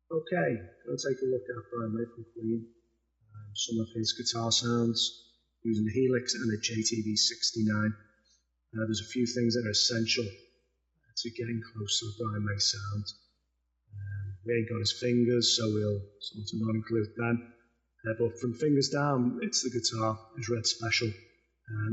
Okay, go take a look at Brian May from Queen. Some of his guitar sounds using a Helix and a JTV 69. There's a few things that are essential to getting close to the Brian May sound. We ain't got his fingers, so we'll sort of not include them. But from fingers down, it's the guitar, his Red Special,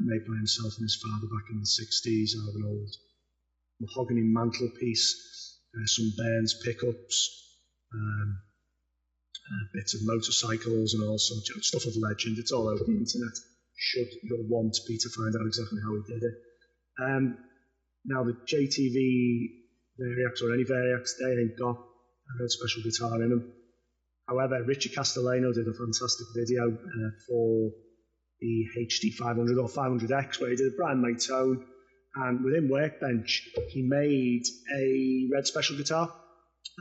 made by himself and his father back in the 60s out of an old mahogany mantelpiece, some Burns pickups, bits of motorcycles and all sorts of stuff of legend. It's all over the internet, should your want be to find out exactly how he did it. Now the JTV Variax or any Variax, they ain't got a Red Special guitar in them. However, Richie Castellano did a fantastic video for the HD 500 or 500X where he did a Brian May tone, and within Workbench he made a Red Special guitar,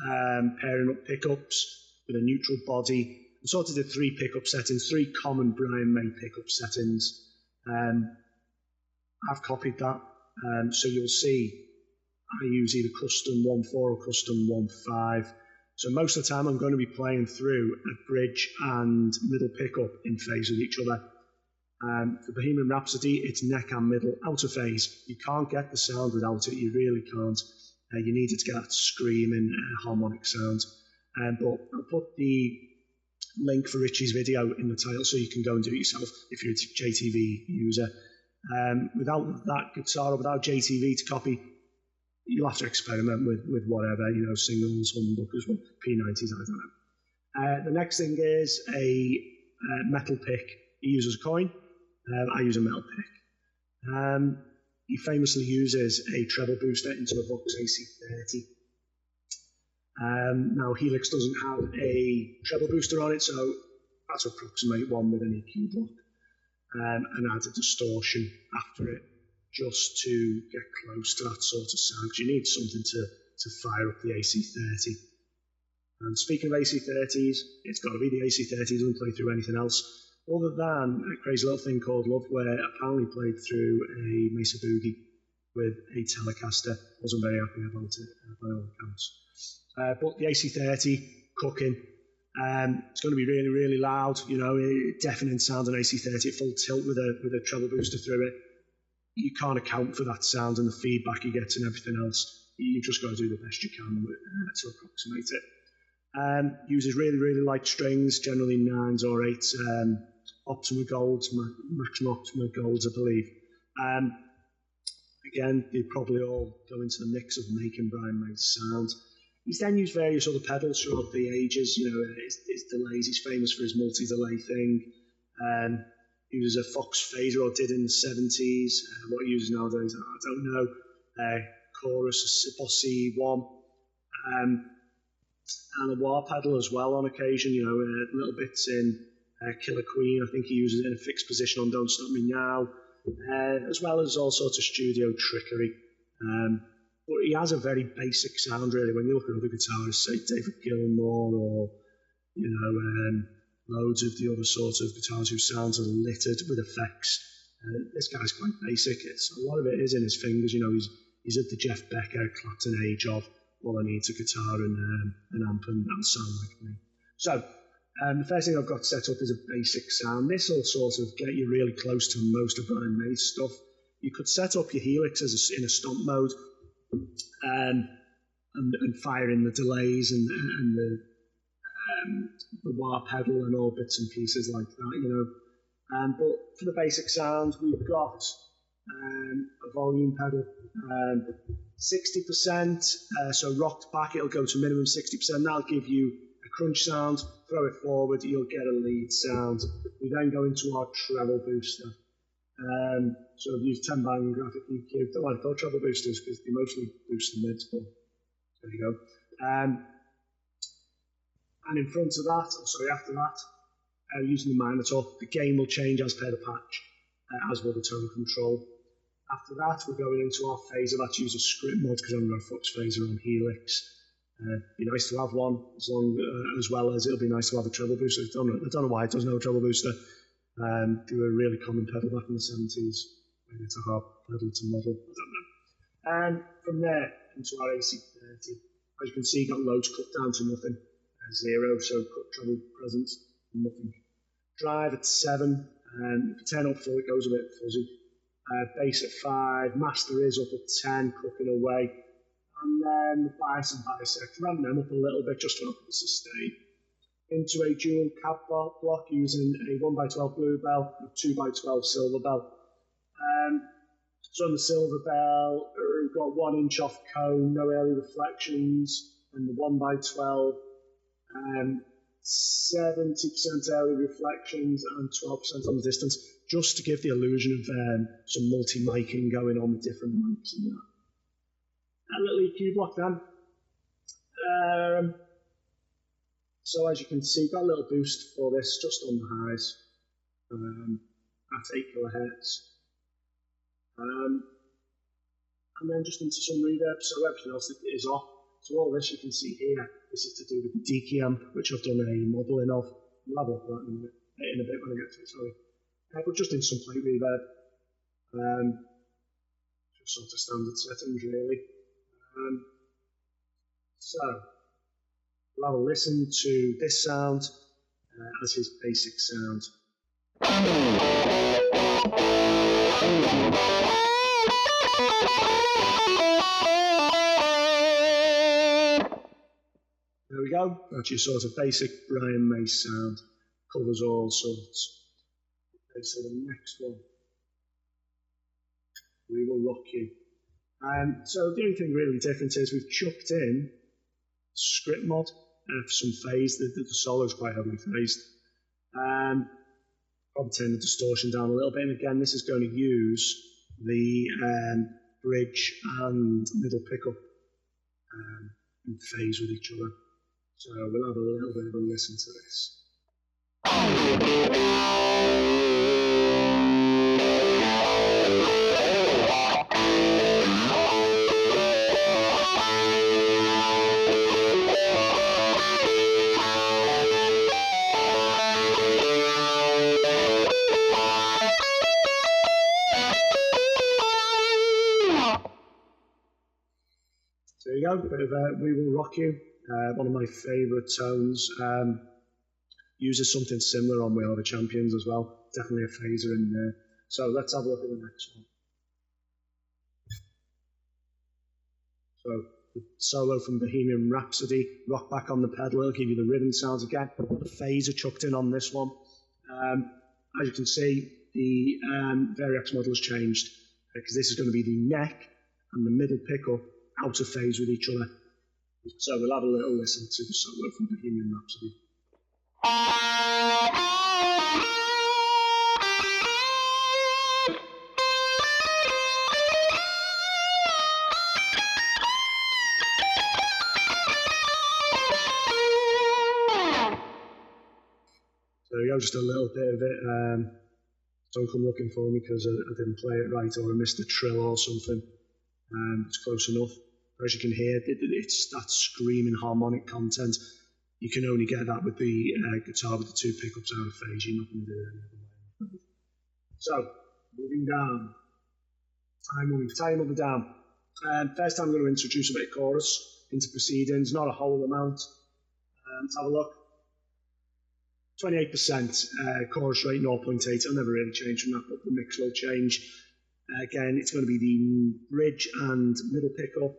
pairing up pickups with a neutral body, and sort of did three pickup settings, three common Brian May pickup settings. I've copied that, so you'll see I use either custom 1.4 or custom 1.5. So most of the time I'm going to be playing through a bridge and middle pickup in phase with each other. For Bohemian Rhapsody, it's neck and middle out of phase. You can't get the sound without it, you really can't. You need it to get that screaming harmonic sound. But I'll put the link for Richie's video in the title so you can go and do it yourself if you're a JTV user. Without that guitar or without JTV to copy, you'll have to experiment with whatever, singles, humbuckers, P90s, I don't know. The next thing is a metal pick. He uses a coin. I use a metal pick. He famously uses a treble booster into a Vox AC30. Now, Helix doesn't have a treble booster on it, so I had to approximate one with an EQ block and add a distortion after it just to get close to that sort of sound, because you need something to fire up the AC30. And speaking of AC30s, it's got to be the AC30, it doesn't play through anything else, other than a crazy little thing called Love, where apparently played through a Mesa Boogie with a Telecaster. Wasn't very happy about it by all accounts. But the AC30, cooking, it's going to be really, really loud, deafening sound on AC30 at full tilt with a treble booster through it. You can't account for that sound and the feedback you get and everything else. You just got to do the best you can to approximate it. Uses really, really light strings, generally 9s or 8s, Optima Golds, Maximum Optima Golds, I believe. Again, they probably all go into the mix of making Brian May's sound. He's then used various other pedals throughout the ages. His delays, he's famous for his multi-delay thing. He uses a Fox phaser, or did in the 70s. What he uses nowadays, I don't know. Chorus, a Bossy one. And a wah pedal as well on occasion, little bits in Killer Queen. I think he uses it in a fixed position on Don't Stop Me Now, as well as all sorts of studio trickery. But he has a very basic sound, really. When you look at other guitarists, say David Gilmour or, loads of the other sorts of guitars whose sounds are littered with effects. This guy's quite basic. A lot of it is in his fingers. He's at the Jeff Becker, Clapton age of, all I need's a guitar and an amp, and that'll sound like me. So the first thing I've got set up is a basic sound. This will sort of get you really close to most of Brian May's stuff. You could set up your Helix in a stomp mode and fire in the delays and the wah pedal and all bits and pieces like that, but for the basic sound, we've got a volume pedal, 60%, so rocked back, it'll go to minimum 60%. That'll give you a crunch sound. Throw it forward, you'll get a lead sound. We then go into our treble booster. So I've used 10 band graphic EQ. Don't like call treble boosters because they mostly boost the mids, but there you go. And in front of that, after that, using the monitor, the gain will change as per the patch, as will the tone control. After that, we're going into our phaser. Let's use a script mod because I'm going to Fox phaser on Helix. Be nice to have one, as well as it'll be nice to have a treble booster. I don't know why it doesn't have a treble booster. They were a really common pedal back in the 70s. Maybe it's a hard pedal to model, I don't know. And from there into our AC30. As you can see, got loads cut down to nothing. 0, so treble presence, nothing. Drive at 7, and if you turn up full, it goes a bit fuzzy. Bass at 5, master is up at 10, cooking away. And then the bias and bisect, ramp them up a little bit just to help the sustain. Into a dual cab block using a 1x12 blue bell and a 2x12 silver bell. So on the silver bell, we've got 1 inch off cone, no early reflections, and the 1x12, 70% early reflections and 12% on the distance, just to give the illusion of some multi-miking going on with different mics and that. A little EQ block then. So as you can see, got a little boost for this just on the highs at 8 kilohertz. And then just into some reverb, so everything else is off. So all this you can see here, this is to do with the Deacy amp, which I've done a modelling of. I'll have a look at that in a bit when I get to it, sorry. But just in some plate reverb. Just sort of standard settings really. So, we'll have a listen to this sound as his basic sound. There we go, that's your sort of basic Brian May sound, covers all sorts. Okay, so the next one, We Will Rock You. So the only thing really different is we've chucked in script mod for some phase. The solo is quite heavily phased. Probably turn the distortion down a little bit. And again, this is going to use the bridge and middle pickup in phase with each other. So we'll have a little bit of a listen to this. There you go, a bit of We Will Rock You, one of my favourite tones. Uses something similar on We Are the Champions as well, definitely a phaser in there. So let's have a look at the next one. So the solo from Bohemian Rhapsody, rock back on the pedal, it'll give you the rhythm sounds again. The phaser chucked in on this one. As you can see, the Variax model has changed because this is going to be the neck and the middle pickup out of phase with each other. So we'll have a little listen to the solo from Bohemian Rhapsody. So there you go, just a little bit of it. Don't come looking for me because I didn't play it right or I missed a trill or something. It's close enough. As you can hear, it's that screaming harmonic content. You can only get that with the guitar with the 2 pickups out of phase. You're not going to do it any other way. So, moving down. Time over down. First time I'm going to introduce a bit of chorus into proceedings, not a whole amount. Let's have a look. 28% chorus rate, 0.8. It'll never really change from that, but the mix will change. Again, it's going to be the bridge and middle pickup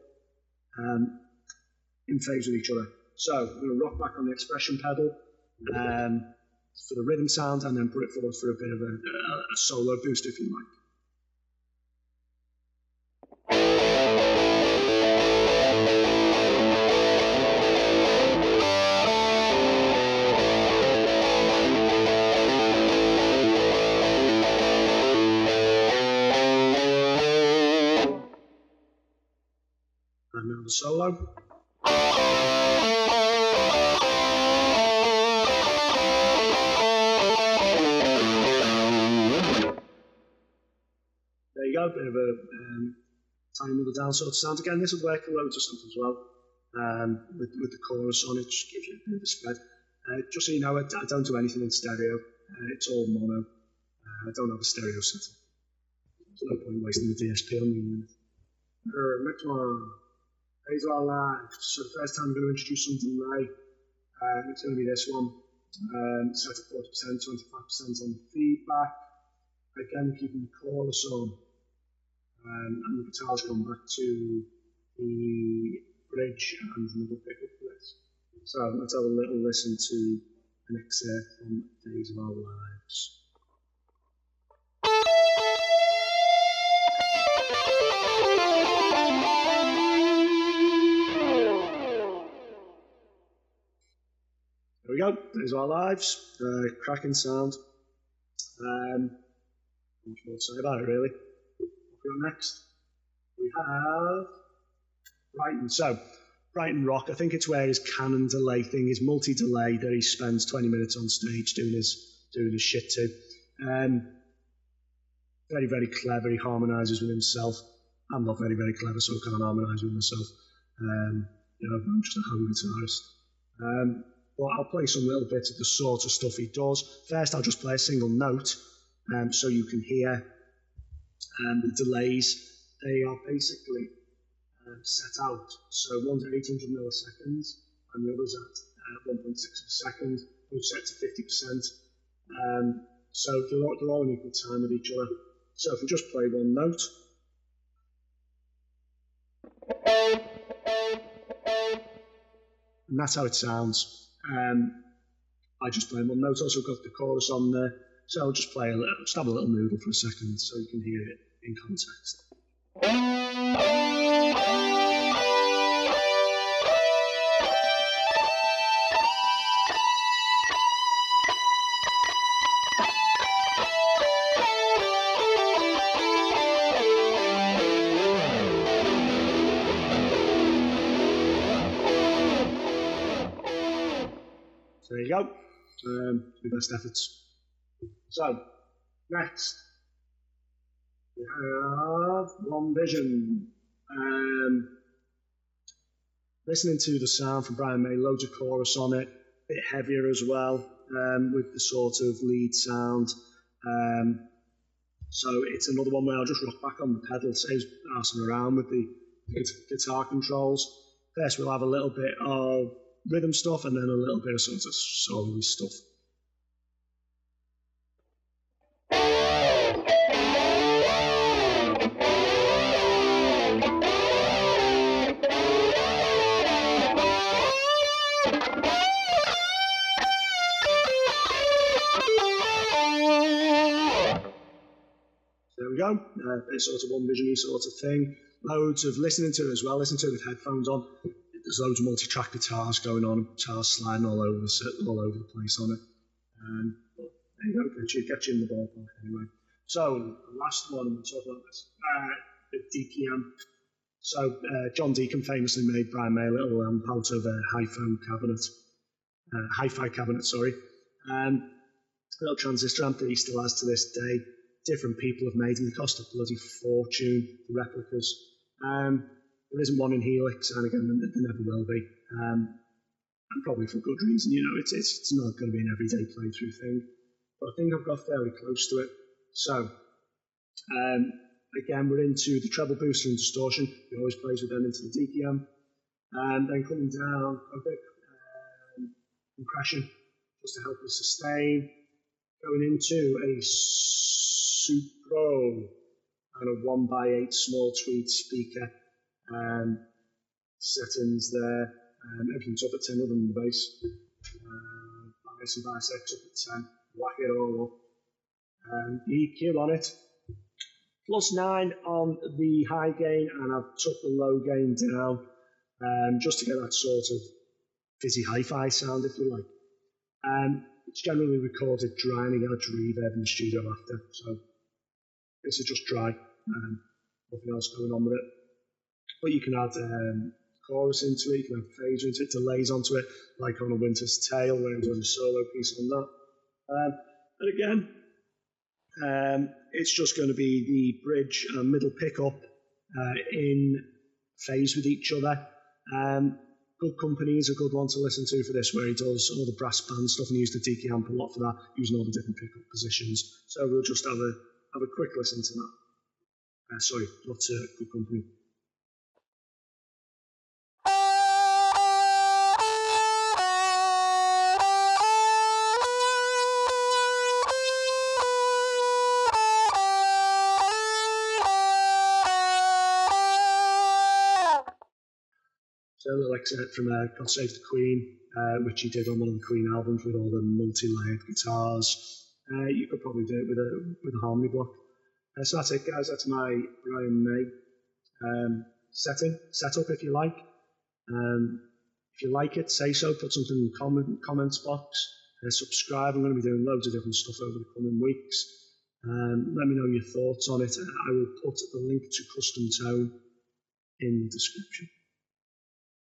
in phase with each other. So we're going to rock back on the expression pedal for the rhythm sound and then put it forward for a bit of a solo boost if you like. And now the solo. There you go, a bit of a time with the down sort of sound. Again, this will work for loads of stuff as well. With the chorus on it, just gives you a bit of a spread. Just so you know, I don't do anything in stereo. It's all mono. I don't have a stereo setup. There's no point wasting the DSP on me. Next one. These are live. So the first time I'm going to introduce something live. It's going to be this one. Set at 40%, 25% on feedback. Again, keeping the chorus on. And the guitar's gone back to the bridge and another pickup for this. So let's have a little listen to an excerpt from Days of Our Lives. There we go, Days of Our Lives, cracking sound. Not much more to say about it really. What we got next? We have Brighton. So, Brighton Rock, I think it's where his canon delay thing, his multi-delay that he spends 20 minutes on stage doing his shit to. Very, very clever, he harmonises with himself. I'm not very, very clever, so I can't harmonise with myself. I'm just a home guitarist. But I'll play some little bits of the sort of stuff he does. First, I'll just play a single note, so you can hear the delays. They are basically set out. So one's at 800 milliseconds, and the other's at 1.6 of a second, both set to 50%. So they're all in equal time with each other. So if we just play one note. And that's how it sounds. I just play one note, also got the chorus on there. So I'll just play just have a little noodle for a second so you can hear it in context. There you go. The best efforts. So, next, we have One Vision. Listening to the sound from Brian May, loads of chorus on it, a bit heavier as well, with the sort of lead sound. So it's another one where I'll just rock back on the pedal, saves arsing around with the guitar controls. First we'll have a little bit of rhythm stuff and then a little bit of sort of solo-y stuff. There we go, it's sort of One Vision-y sort of thing. Loads of listening to it as well, listen to it with headphones on. There's loads of multi-track guitars going on, guitars sliding all over the place on it. But there you go, get you in the ballpark anyway. So, the last one, we'll talk about this, the DKM. So, John Deacon famously made Brian May a little amp out of a hi-fi cabinet, sorry. A little transistor amp that he still has to this day. Different people have made them. They cost a bloody fortune, the replicas. There isn't one in Helix, and again, there never will be. And probably for good reason, it's not going to be an everyday playthrough thing. But I think I've got fairly close to it. So, again, we're into the treble booster and distortion. He always plays with them into the DKM. And then coming down, a bit compression, just to help with sustain. Going into a Supro and a 1x8 small tweed speaker. Settings there, everything's up at 10 other than the bass. Bias and bias X up at 10, whack it all up. EQ on it, +9 on the high gain, and I've took the low gain down just to get that sort of fizzy hi-fi sound, if you like. It's generally recorded dry, and it adds reverb in the studio after, so this is just dry, nothing else going on with it. But you can add chorus into it, you can add phaser into it, delays onto it, like on A Winter's Tale, where I'm doing a solo piece on that. And again, it's just going to be the bridge and middle pickup in phase with each other. Good Company is a good one to listen to for this, where he does all the brass band stuff and he used the DK amp a lot for that, using all the different pickup positions. So we'll just have a quick listen to that. Sorry, not Good Company. So a little excerpt from God Save the Queen, which he did on one of the Queen albums with all the multi-layered guitars. You could probably do it with a harmony block. So that's it, guys. That's my Brian May setup, if you like. If you like it, say so. Put something in the comments box. Subscribe. I'm going to be doing loads of different stuff over the coming weeks. Let me know your thoughts on it. I will put the link to Custom Tone in the description.